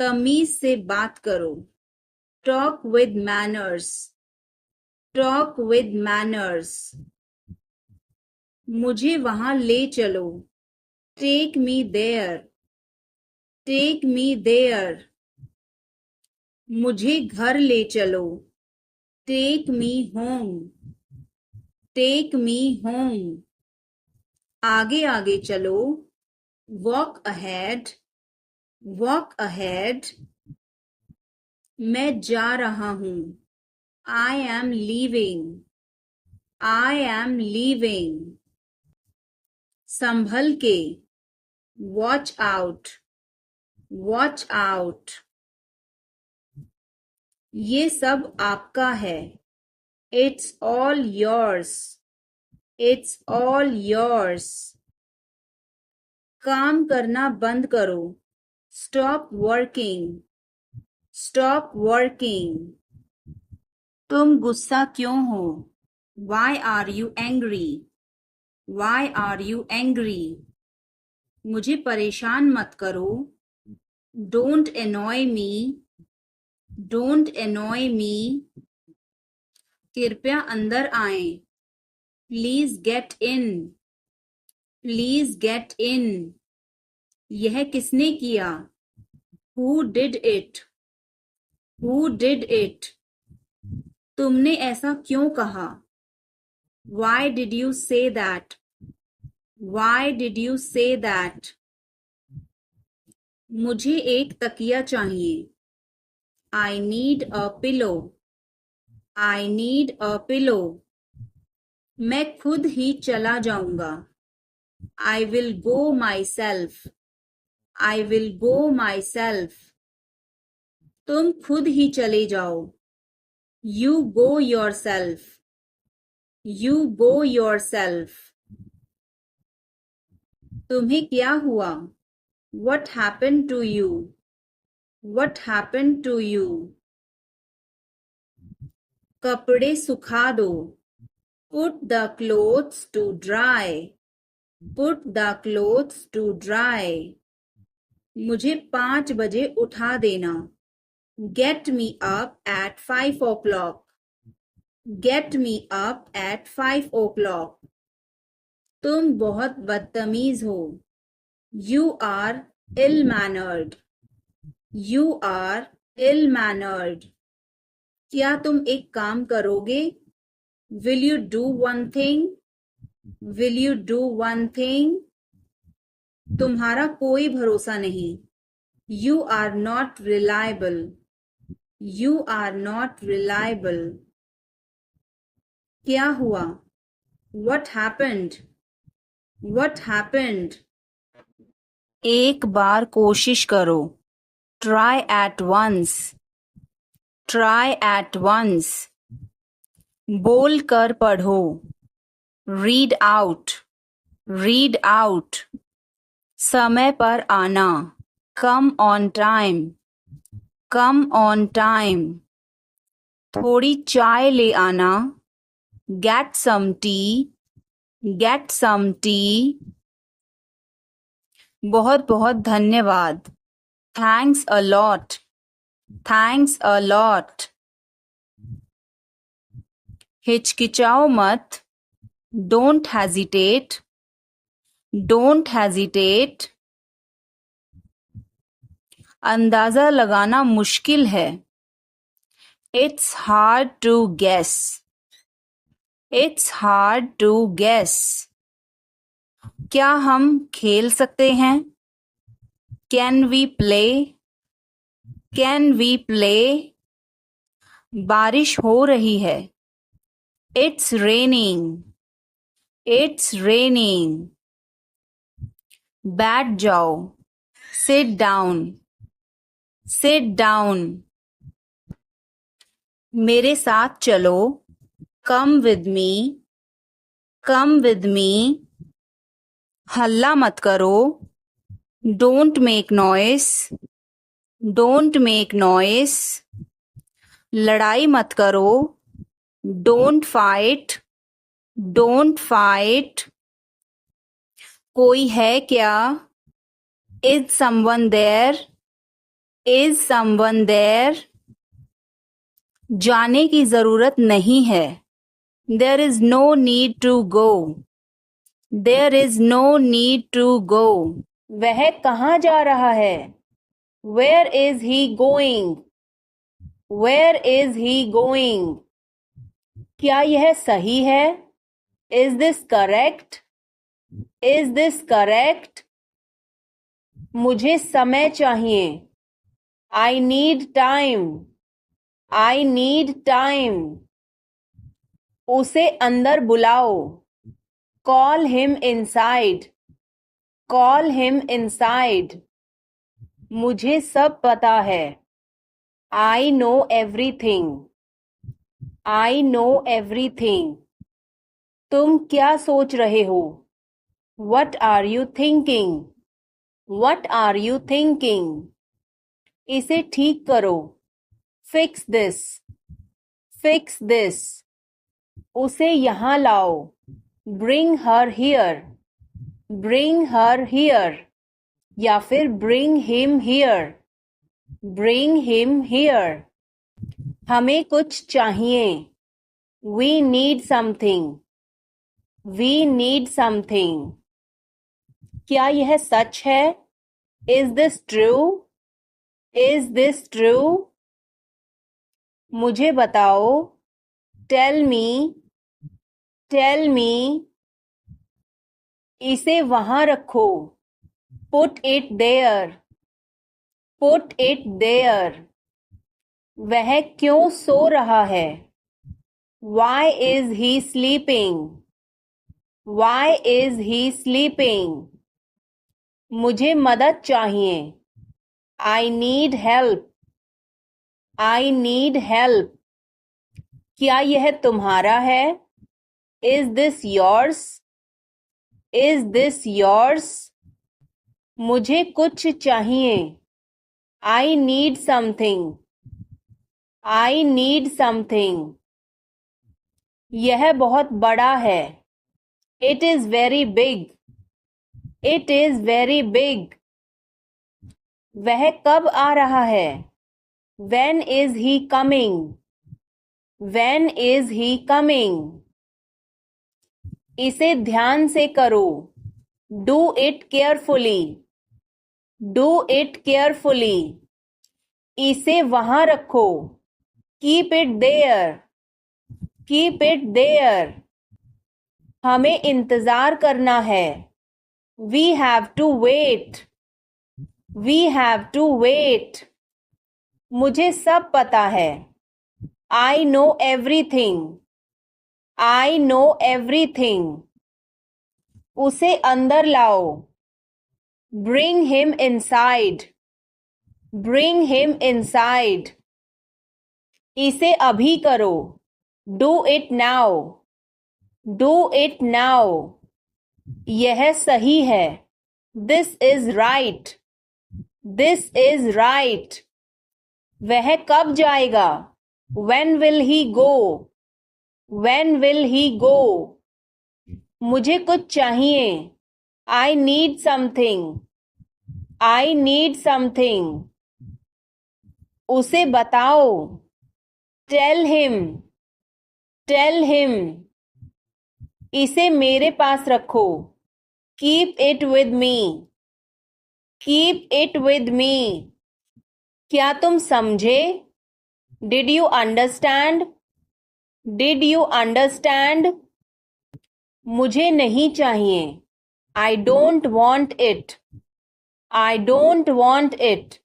तमीज से बात करो. Talk with manners. Talk with manners. मुझे वहां ले चलो. Take me there. Take me there. मुझे घर ले चलो. Take me home. Take me home. आगे आगे चलो. Walk ahead. Walk ahead. मैं जा रहा हूँ. I am leaving. I am leaving. संभल के. Watch out. Watch out. ये सब आपका है. It's all yours. It's all yours. काम करना बंद करो. Stop working. Stop working. तुम गुस्सा क्यों हो? Why are you angry? Why are you angry? मुझे परेशान मत करो. Don't annoy me. Don't annoy me. कृपया अंदर आएं. Please get in. Please get in. यह किसने किया? Who did it? Who did it? तुमने ऐसा क्यों कहा? Why did you say that? Why did you say that? मुझे एक तकिया चाहिए. I need a pillow. I need a pillow. मैं खुद ही चला जाऊंगा. I will go myself. I will go myself. तुम खुद ही चले जाओ. You go yourself. You go yourself. तुम्हें क्या हुआ? What happened to you? What happened to you? कपड़े सुखा दो. Put the clothes to dry. Put the clothes to dry. मुझे 5 बजे उठा देना. Get me up at 5 o'clock. Get me up at 5 o'clock. तुम बहुत बदतमीज हो. You are ill-mannered. You are ill-mannered. क्या तुम एक काम करोगे? Will you do one thing? Will you do one thing? तुम्हारा कोई भरोसा नहीं. You are not reliable. You are not reliable. क्या हुआ? What happened? What happened? एक बार कोशिश करो. Try at once. Try at once. बोल कर पढ़ो. Read out. Read out. समय पर आना. Come on time. Come on time. थोड़ी चाय ले आना. Get some tea. Get some tea. बहुत बहुत धन्यवाद. Thanks a lot. Thanks a lot. हिचकिचाओ मत. Don't hesitate. Don't hesitate. अंदाजा लगाना मुश्किल है. It's hard to guess. It's hard to guess. क्या हम खेल सकते हैं? Can we play? Can we play? बारिश हो रही है. It's raining. It's raining. बैठ जाओ. Sit down. Sit down. मेरे साथ चलो. Come with me. Come with me. हल्ला मत करो. Don't make noise. Don't make noise. लड़ाई मत करो. Don't fight. Don't fight. कोई है क्या? Is someone there? Is someone there? जाने की जरूरत नहीं है. There is no need to go. There is no need to go. वह कहाँ जा रहा है? Where is he going? Where is he going? क्या यह सही है? Is this correct? Is this correct? मुझे समय चाहिए. I need time. I need time. उसे अंदर बुलाओ. Call him inside. Call him inside. मुझे सब पता है. I know everything. I know everything. तुम क्या सोच रहे हो? What are you thinking? What are you thinking? इसे ठीक करो. Fix this. Fix this. उसे यहाँ लाओ. Bring her here. Bring her here. या फिर bring him here. Bring him here. हमें कुछ चाहिए. We need something. We need something. क्या यह सच है? Is this true? Is this true? मुझे बताओ. Tell me. Tell me. इसे वहां रखो. Put it there. Put it there. वह क्यों सो रहा है? Why is he sleeping? Why is he sleeping? मुझे मदद चाहिए. I need help. I need help. क्या यह तुम्हारा है? Is this yours? Is this yours? मुझे कुछ चाहिए. I need something. I need something. यह बहुत बड़ा है. It is very big. It is very big. वह कब आ रहा है? When is he coming? When is he coming? इसे ध्यान से करो. Do it carefully. Do it carefully. इसे वहां रखो. Keep it there. Keep it there. हमें इंतजार करना है. We have to wait. We have to wait. मुझे सब पता है. I know everything. I know everything. उसे अंदर लाओ. Bring him inside. Bring him inside. इसे अभी करो. Do it now. Do it now. यह सही है. This is right. This is right. वह कब जाएगा? When will he go? When will he go? मुझे कुछ चाहिए. I need something. I need something. उसे बताओ. Tell him. Tell him. इसे मेरे पास रखो. Keep it with me. Keep it with me. क्या तुम समझे? Did you understand? Did you understand? मुझे नहीं चाहिए. I don't want it. I don't want it.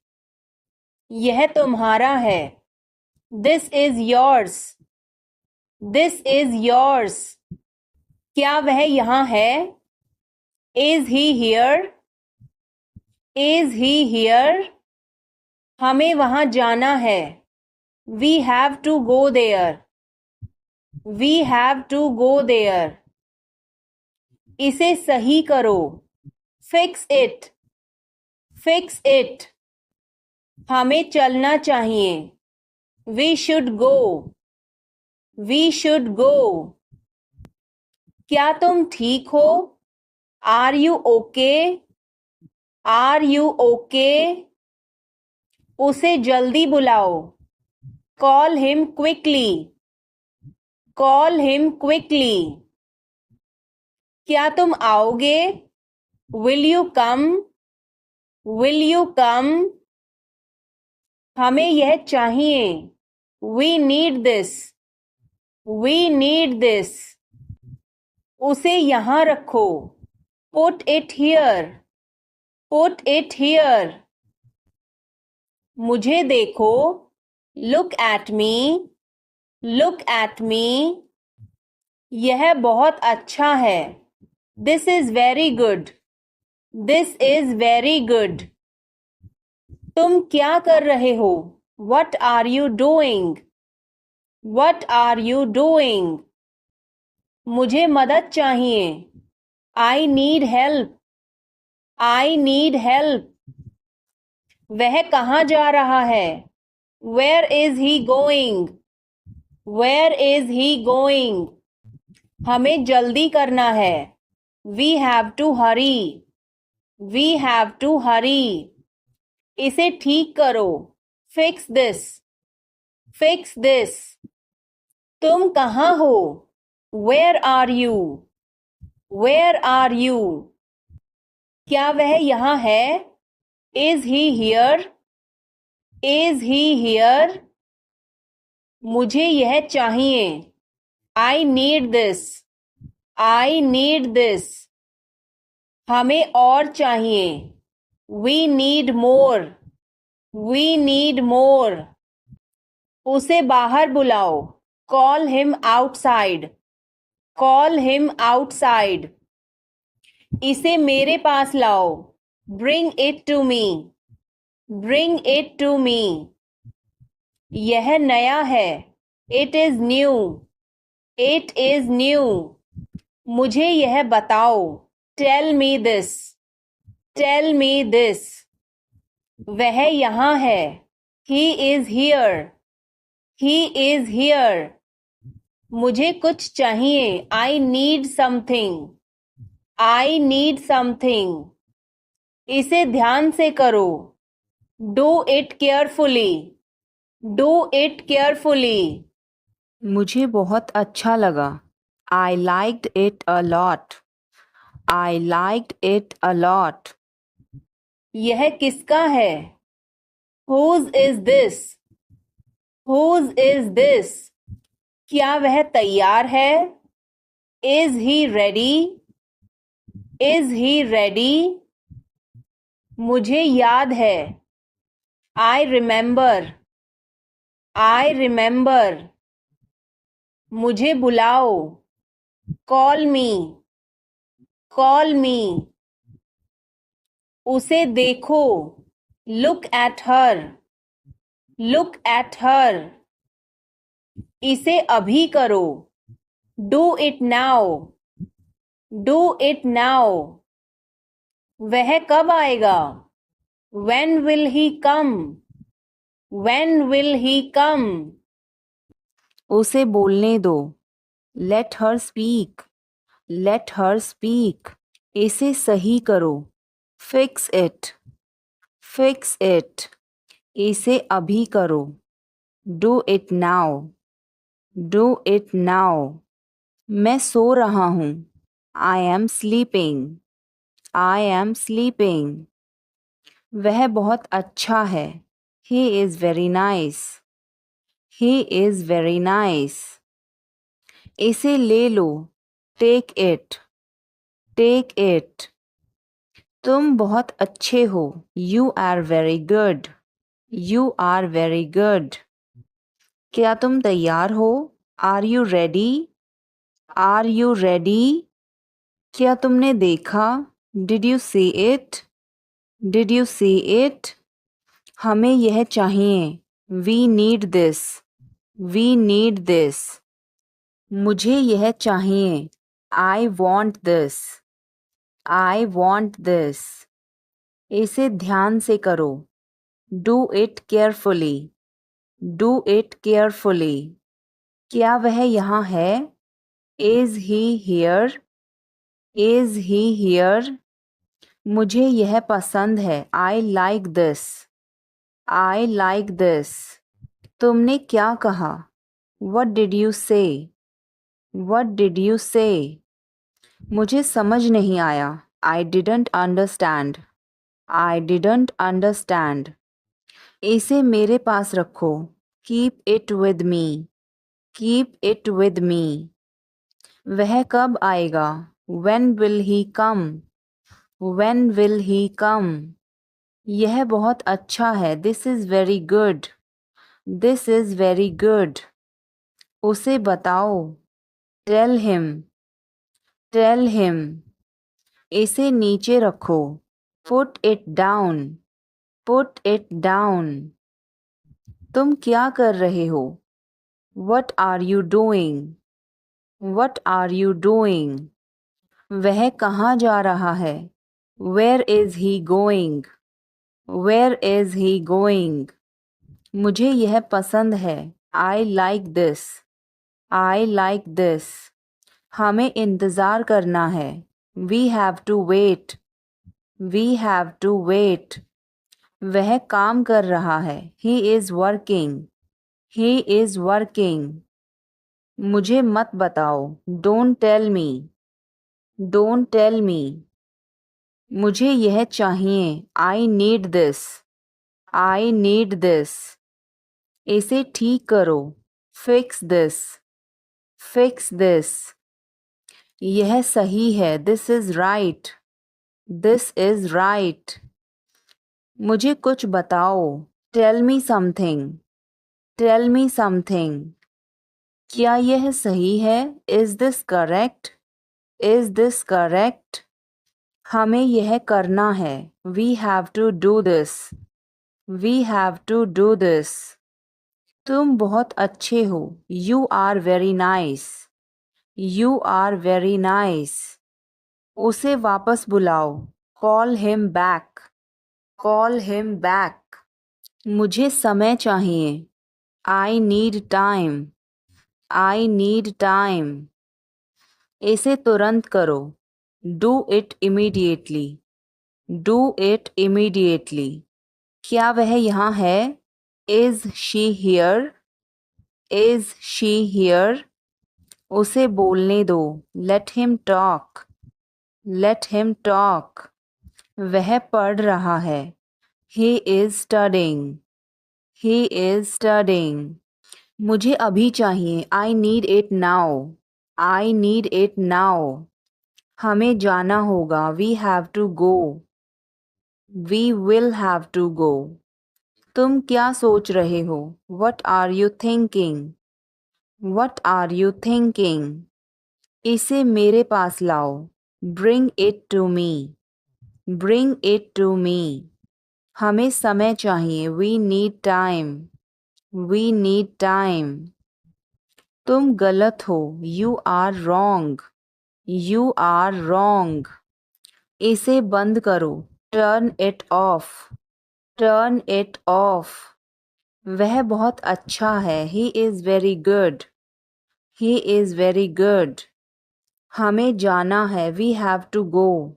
यह तुम्हारा है. This is yours. This is yours. क्या वह यहाँ है? Is he here? Is he here? हमें वहाँ जाना है. We have to go there. We have to go there. इसे सही करो. Fix it. Fix it. हमें चलना चाहिए. We should go. We should go. क्या तुम ठीक हो? Are you okay? Are you okay? उसे जल्दी बुलाओ. Call him quickly. Call him quickly. क्या तुम आओगे? Will you come? Will you come? हमें यह चाहिए. We need this. We need this. उसे यहाँ रखो. Put it here. Put it here. मुझे देखो. Look at me. Look at me. यह बहुत अच्छा है. This is very good. This is very good. तुम क्या कर रहे हो? What are you doing? What are you doing? मुझे मदद चाहिए. I need help. I need help. वह कहाँ जा रहा है? Where is he going? Where is he going? हमें जल्दी करना है. We have to hurry. We have to hurry. इसे ठीक करो. Fix this. Fix this. तुम कहाँ हो? Where are you? Where are you? क्या वह यहाँ है? Is he here? Is he here? मुझे यह चाहिए. I need this. I need this. हमें और चाहिए. We need more. We need more. उसे बाहर बुलाओ. Call him outside. Call him outside. इसे मेरे पास लाओ. Bring it to me. Bring it to me. यह नया है. It is new. It is new. मुझे यह बताओ. Tell me this. Tell me this. वह यहाँ है. He is here. He is here. मुझे कुछ चाहिए. I need something. I need something. इसे ध्यान से करो. Do it carefully. Do it carefully. मुझे बहुत अच्छा लगा. I liked it a lot. I liked it a lot. यह किसका है? Whose is this? Whose is this? क्या वह तैयार है? Is he ready? Is he ready? मुझे याद है. I remember. I remember. मुझे बुलाओ. Call me. Call me. उसे देखो. Look at her. Look at her. इसे अभी करो. Do it now. Do it now. वह कब आएगा? When will he come? When will he come? उसे बोलने दो. Let her speak. Let her speak. इसे सही करो. Fix it. Fix it. इसे अभी करो. Do it now. Do it now. मैं सो रहा हूँ. I am sleeping. I am sleeping. वह बहुत अच्छा है. He is very nice. He is very nice. इसे ले लो. Take it. Take it. तुम बहुत अच्छे हो. You are very good. You are very good. क्या तुम तैयार हो? Are you ready? Are you ready? क्या तुमने देखा? Did you see it? Did you see it? हमें यह चाहिए. We need this. We need this. मुझे यह चाहिए. I want this. I want this. इसे ध्यान से करो. Do it carefully. Do it carefully. क्या वह यहाँ है? Is he here? Is he here? मुझे यह पसंद है. I like this. I like this. तुमने क्या कहा? What did you say? What did you say? मुझे समझ नहीं आया. I didn't understand. I didn't understand. इसे मेरे पास रखो. Keep it with me. Keep it with me. वह कब आएगा? When will he come? When will he come? यह बहुत अच्छा है. This is very good. This is very good. उसे बताओ. Tell him. Tell him. इसे नीचे रखो. Put it down. Put it down. तुम क्या कर रहे हो? What are you doing? What are you doing? वह कहाँ जा रहा है? Where is he going? Where is he going? मुझे यह पसंद है. I like this. I like this. हमें इंतज़ार करना है. We have to wait. We have to wait. वह काम कर रहा है. He is working. He is working. मुझे मत बताओ. Don't tell me. Don't tell me. मुझे यह चाहिए. I need this. I need this. इसे ठीक करो. Fix this. Fix this. यह सही है. This is right. This is right. मुझे कुछ बताओ. Tell me something. Tell me something. क्या यह सही है? Is this correct? Is this correct? हमें यह करना है. We have to do this. We have to do this. तुम बहुत अच्छे हो. You are very nice. You are very nice. उसे वापस बुलाओ. Call him back. Call him back. मुझे समय चाहिए. I need time. I need time. इसे तुरंत करो. Do it immediately. Do it immediately. क्या वह यहाँ है? Is she here? Is she here? उसे बोलने दो. Let him talk. Let him talk. वह पढ़ रहा है. He is studying. He is studying. मुझे अभी चाहिए. I need it now. I need it now. हमें जाना होगा. We have to go. We will have to go. तुम क्या सोच रहे हो? What are you thinking? What are you thinking? इसे मेरे पास लाओ. Bring it to me. Bring it to me. हमें समय चाहिए। We need time. We need time. तुम गलत हो। You are wrong. You are wrong. इसे बंद करो। Turn it off. Turn it off. वह बहुत अच्छा है। He is very good. He is very good. हमें जाना है। We have to go.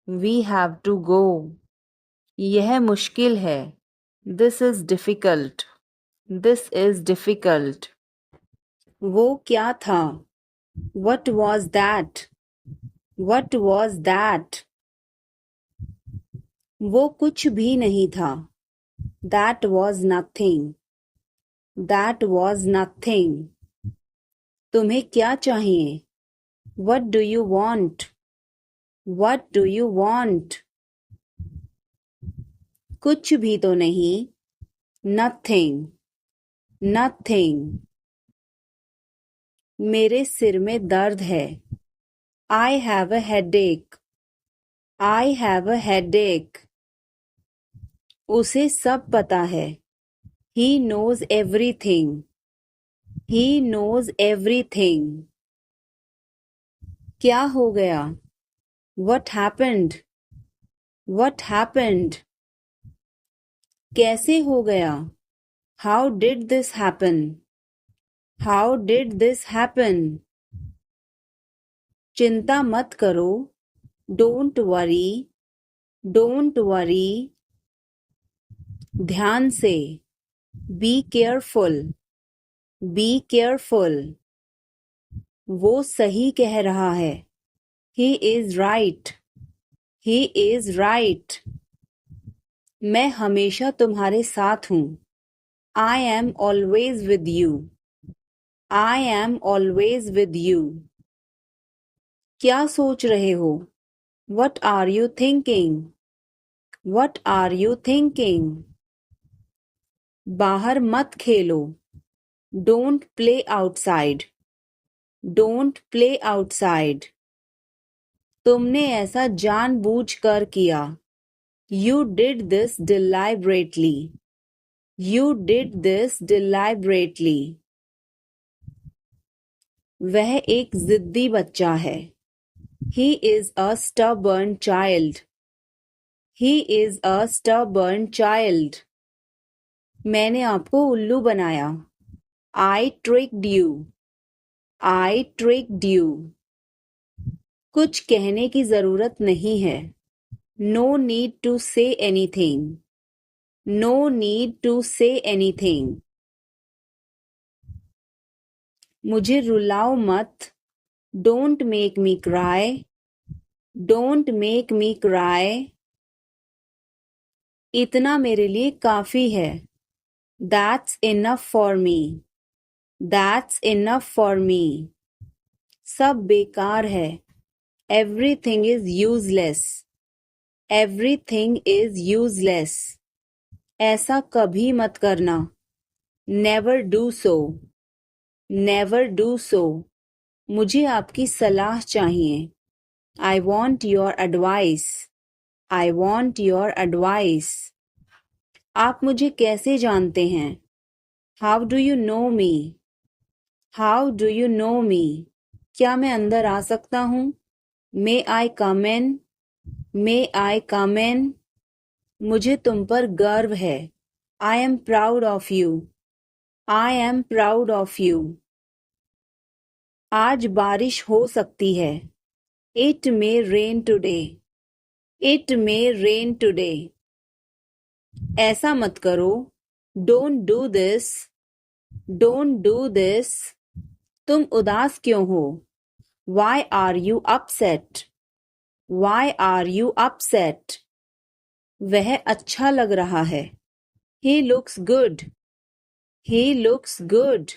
We have to go. यह मुश्किल है। This is difficult. This is difficult. वो क्या था? What was that? What was that? वो कुछ भी नहीं था। That was nothing. That was nothing. तुम्हें क्या चाहिए? What do you want? What do you want? कुछ भी तो नहीं। Nothing. Nothing. मेरे सिर में दर्द है। I have a headache. I have a headache. उसे सब पता है। He knows everything. He knows everything. क्या हो गया? What happened? What happened? कैसे हो गया? How did this happen? How did this happen? चिंता मत करो। Don't worry. Don't worry. ध्यान से। Be careful. Be careful. वो सही कह रहा है। He is right. He is right. मैं हमेशा तुम्हारे साथ हूँ। I am always with you. I am always with you. क्या सोच रहे हो? What are you thinking? What are you thinking? बाहर मत खेलो। Don't play outside. Don't play outside. तुमने ऐसा जानबूझकर किया। You did this deliberately. You did this deliberately. वह एक जिद्दी बच्चा है। He is a stubborn child. He is a stubborn child. मैंने आपको उल्लू बनाया। I tricked you. I tricked you. कुछ कहने की जरूरत नहीं है। No need to say anything. No need to say anything. मुझे रुलाओ मत। Don't make me cry. Don't make me cry. इतना मेरे लिए काफी है। That's enough for me. That's enough for me. सब बेकार है। Everything is useless. Everything is useless. ऐसा कभी मत करना। Never do so. Never do so. मुझे आपकी सलाह चाहिए। I want your advice. I want your advice. आप मुझे कैसे जानते हैं? How do you know me? How do you know me? क्या मैं अंदर आ सकता हूँ? May I come in? May I come in? मुझे तुम पर गर्व है। I am proud of you. I am proud of you. आज बारिश हो सकती है। It may rain today. It may rain today. ऐसा मत करो। Don't do this. Don't do this. तुम उदास क्यों हो? Why are you upset? Why are you upset? वह अच्छा लग रहा है। He looks good. He looks good.